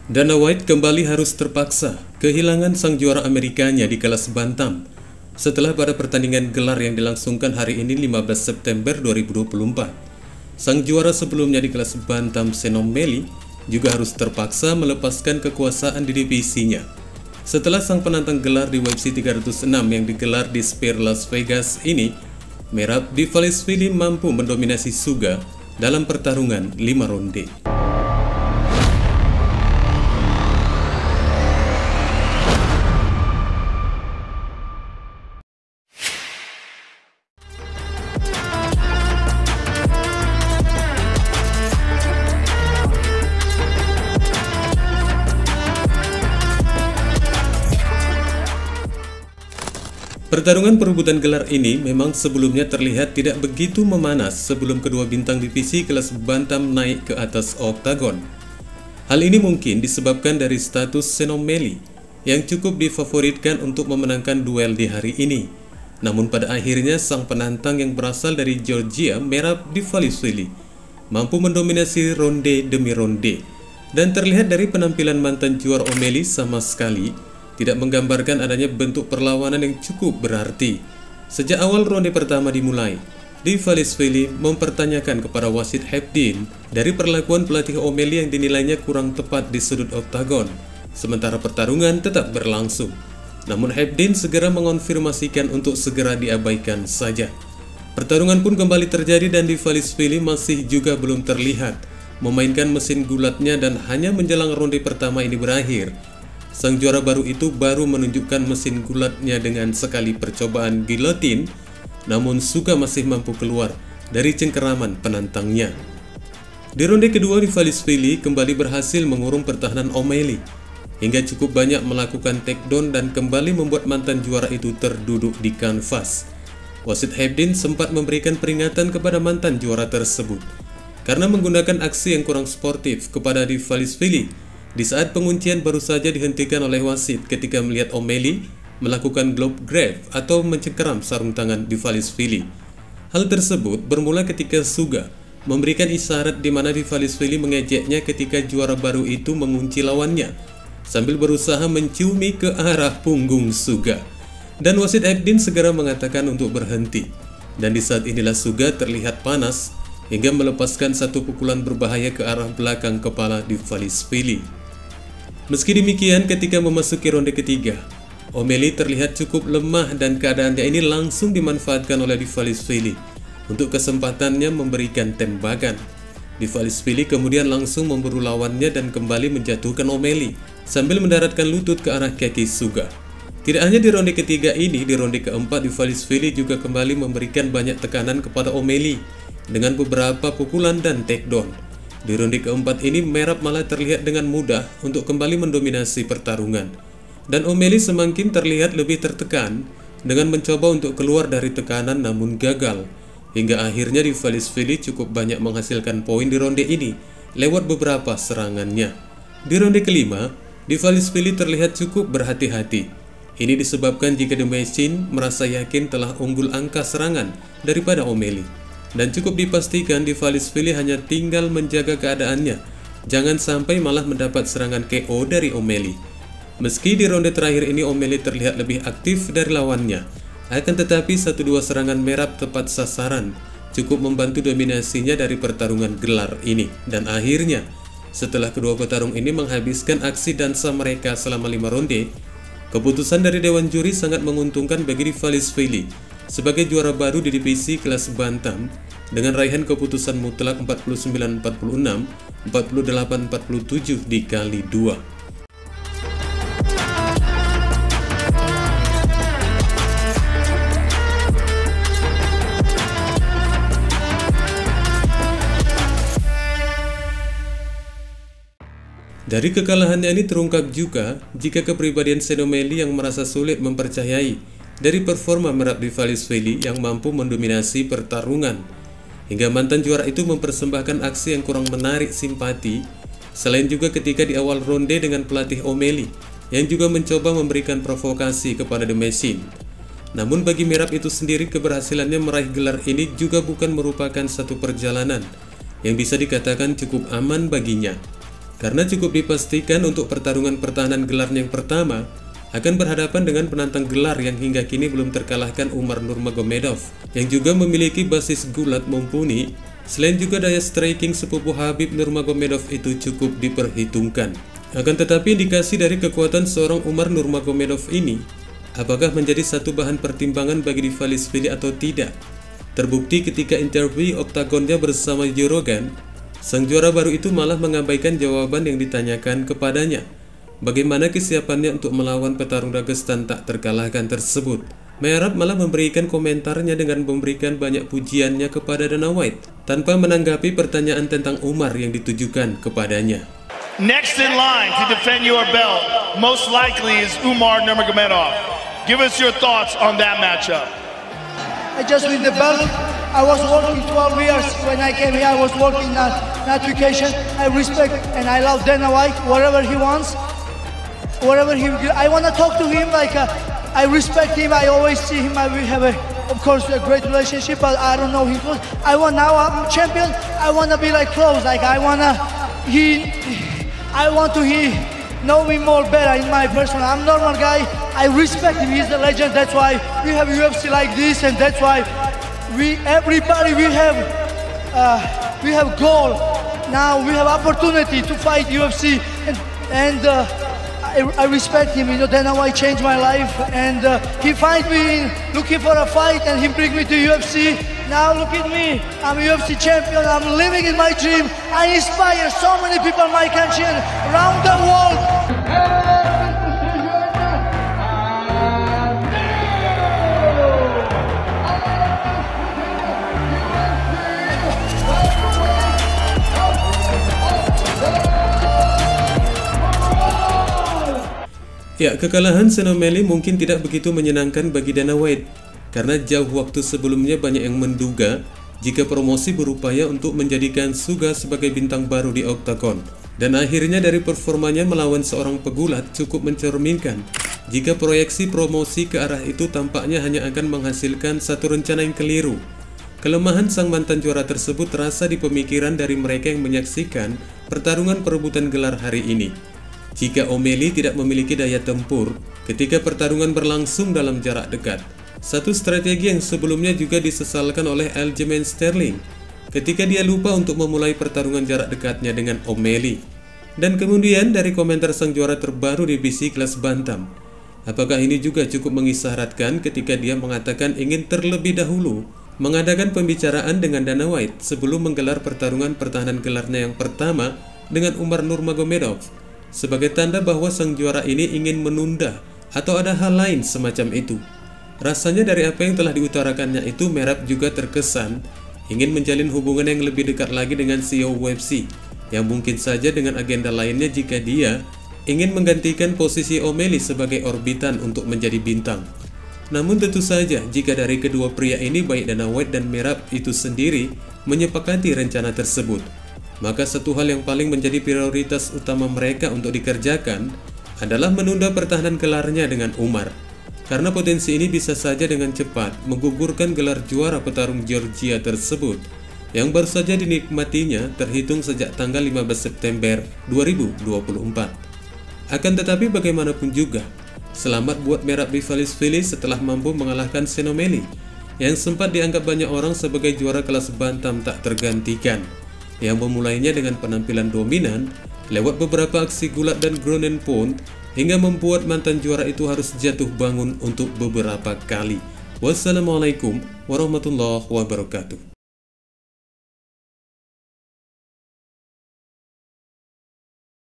Dana White kembali harus terpaksa kehilangan sang juara Amerikanya di kelas bantam setelah pada pertandingan gelar yang dilangsungkan hari ini 15 September 2024. Sang juara sebelumnya di kelas bantam Sean O'Malley juga harus terpaksa melepaskan kekuasaan di divisinya setelah sang penantang gelar di UFC 306 yang digelar di Sphere Las Vegas ini, Merab Dvalishvili mampu mendominasi Suga dalam pertarungan 5 ronde. Pertarungan perebutan gelar ini memang sebelumnya terlihat tidak begitu memanas sebelum kedua bintang divisi kelas bantam naik ke atas oktagon. Hal ini mungkin disebabkan dari status Sean O'Malley yang cukup difavoritkan untuk memenangkan duel di hari ini. Namun pada akhirnya sang penantang yang berasal dari Georgia, Merab Dvalishvili, mampu mendominasi ronde demi ronde. Dan terlihat dari penampilan mantan juara O'Malley sama sekali tidak menggambarkan adanya bentuk perlawanan yang cukup berarti. Sejak awal ronde pertama dimulai, Dvalishvili mempertanyakan kepada wasit Hebdin dari perlakuan pelatih O'Malley yang dinilainya kurang tepat di sudut oktagon, sementara pertarungan tetap berlangsung. Namun Hebdin segera mengonfirmasikan untuk segera diabaikan saja. Pertarungan pun kembali terjadi dan Dvalishvili masih juga belum terlihat memainkan mesin gulatnya, dan hanya menjelang ronde pertama ini berakhir, sang juara baru itu baru menunjukkan mesin gulatnya dengan sekali percobaan gilotin, namun Suga masih mampu keluar dari cengkeraman penantangnya. Di ronde kedua, Dvalishvili kembali berhasil mengurung pertahanan O'Malley hingga cukup banyak melakukan takedown dan kembali membuat mantan juara itu terduduk di kanvas. Wasit Hebdin sempat memberikan peringatan kepada mantan juara tersebut karena menggunakan aksi yang kurang sportif kepada Dvalishvili di saat penguncian baru saja dihentikan oleh wasit ketika melihat O'Malley melakukan glove grab atau mencengkeram sarung tangan Dvalishvili. Hal tersebut bermula ketika Suga memberikan isyarat di mana Dvalishvili mengejeknya ketika juara baru itu mengunci lawannya sambil berusaha menciumi ke arah punggung Suga. Dan wasit Hebdin segera mengatakan untuk berhenti. Dan di saat inilah Suga terlihat panas hingga melepaskan satu pukulan berbahaya ke arah belakang kepala Dvalishvili. Meski demikian, ketika memasuki ronde ketiga, O'Malley terlihat cukup lemah dan keadaannya ini langsung dimanfaatkan oleh Dvalishvili untuk kesempatannya memberikan tembakan. Dvalishvili kemudian langsung memburu lawannya dan kembali menjatuhkan O'Malley sambil mendaratkan lutut ke arah kaki Suga. Tidak hanya di ronde ketiga ini, di ronde keempat Dvalishvili juga kembali memberikan banyak tekanan kepada O'Malley dengan beberapa pukulan dan takedown. Di ronde keempat ini, Merab malah terlihat dengan mudah untuk kembali mendominasi pertarungan. Dan O'Malley semakin terlihat lebih tertekan dengan mencoba untuk keluar dari tekanan namun gagal. Hingga akhirnya Dvalishvili cukup banyak menghasilkan poin di ronde ini lewat beberapa serangannya. Di ronde kelima, Dvalishvili terlihat cukup berhati-hati. Ini disebabkan jika The Machine merasa yakin telah unggul angka serangan daripada O'Malley. Dan cukup dipastikan Dvalishvili hanya tinggal menjaga keadaannya, jangan sampai malah mendapat serangan KO dari O'Malley. Meski di ronde terakhir ini O'Malley terlihat lebih aktif dari lawannya, akan tetapi 1-2 serangan Merab tepat sasaran cukup membantu dominasinya dari pertarungan gelar ini. Dan akhirnya, setelah kedua petarung ini menghabiskan aksi dansa mereka selama 5 ronde, keputusan dari Dewan Juri sangat menguntungkan bagi Dvalishvili sebagai juara baru di divisi kelas bantam dengan raihan keputusan mutlak 49-46, 48-47 dikali 2. Dari kekalahannya ini terungkap juga jika kepribadian Sean O'Malley yang merasa sulit mempercayai dari performa Merab Dvalishvili yang mampu mendominasi pertarungan, hingga mantan juara itu mempersembahkan aksi yang kurang menarik simpati. Selain juga ketika di awal ronde dengan pelatih O'Malley yang juga mencoba memberikan provokasi kepada The Machine. Namun bagi Merab itu sendiri, keberhasilannya meraih gelar ini juga bukan merupakan satu perjalanan yang bisa dikatakan cukup aman baginya. karena cukup dipastikan untuk pertarungan pertahanan gelarnya yang pertama akan berhadapan dengan penantang gelar yang hingga kini belum terkalahkan Umar Nurmagomedov, yang juga memiliki basis gulat mumpuni. Selain juga daya striking sepupu Khabib Nurmagomedov itu cukup diperhitungkan. Akan tetapi indikasi dari kekuatan seorang Umar Nurmagomedov ini apakah menjadi satu bahan pertimbangan bagi Dvalishvili atau tidak? Terbukti ketika interview oktagonnya bersama Joe Rogan, sang juara baru itu malah mengabaikan jawaban yang ditanyakan kepadanya. Bagaimana kesiapannya untuk melawan petarung Dagestan tak terkalahkan tersebut? Merab malah memberikan komentarnya dengan memberikan banyak pujiannya kepada Dana White tanpa menanggapi pertanyaan tentang Umar yang ditujukan kepadanya. Next in line to defend your belt, most likely is Umar Nurmagomedov. Give us your thoughts on that matchup. I just win the belt. I was working 12 years when I came here. I was working on education. I respect and I love Dana White. Whatever he wants, whatever I want to talk to him. I respect him. I always see him. We have of course, a great relationship. But I don't know him close. Now I'm champion. I want to be close. I want to know me more better in my person. I'm normal guy. I respect him. He's a legend. That's why we have UFC like this, and that's why we have goal. Now we have opportunity to fight UFC, and I respect him. Dana White changed my life, and he find me looking for a fight, and he bring me to UFC. Now look at me, I'm a UFC champion. I'm living in my dream. I inspire so many people in my country and around the world. Ya, kekalahan Sean O'Malley mungkin tidak begitu menyenangkan bagi Dana White, karena jauh waktu sebelumnya banyak yang menduga jika promosi berupaya untuk menjadikan Suga sebagai bintang baru di oktagon. Dan akhirnya dari performanya melawan seorang pegulat cukup mencerminkan jika proyeksi promosi ke arah itu tampaknya hanya akan menghasilkan satu rencana yang keliru. Kelemahan sang mantan juara tersebut terasa di pemikiran dari mereka yang menyaksikan pertarungan perebutan gelar hari ini. Jika O'Malley tidak memiliki daya tempur ketika pertarungan berlangsung dalam jarak dekat, satu strategi yang sebelumnya juga disesalkan oleh Aljamain Sterling ketika dia lupa untuk memulai pertarungan jarak dekatnya dengan O'Malley. Dan kemudian dari komentar sang juara terbaru divisi kelas bantam, apakah ini juga cukup mengisyaratkan ketika dia mengatakan ingin terlebih dahulu mengadakan pembicaraan dengan Dana White sebelum menggelar pertarungan pertahanan gelarnya yang pertama dengan Umar Nurmagomedov, sebagai tanda bahwa sang juara ini ingin menunda atau ada hal lain semacam itu. Rasanya dari apa yang telah diutarakannya itu, Merab juga terkesan ingin menjalin hubungan yang lebih dekat lagi dengan CEO UFC, yang mungkin saja dengan agenda lainnya jika dia ingin menggantikan posisi O'Malley sebagai orbitan untuk menjadi bintang. Namun tentu saja jika dari kedua pria ini, baik Dana White dan Merab itu sendiri menyepakati rencana tersebut, maka satu hal yang paling menjadi prioritas utama mereka untuk dikerjakan adalah menunda pertahanan gelarnya dengan Umar. Karena potensi ini bisa saja dengan cepat menggugurkan gelar juara petarung Georgia tersebut yang baru saja dinikmatinya terhitung sejak tanggal 15 September 2024. Akan tetapi bagaimanapun juga, selamat buat Merab Dvalishvili setelah mampu mengalahkan Sean O'Malley yang sempat dianggap banyak orang sebagai juara kelas bantam tak tergantikan, yang memulainya dengan penampilan dominan lewat beberapa aksi gulat dan ground and pound hingga membuat mantan juara itu harus jatuh bangun untuk beberapa kali. Wassalamualaikum warahmatullahi wabarakatuh.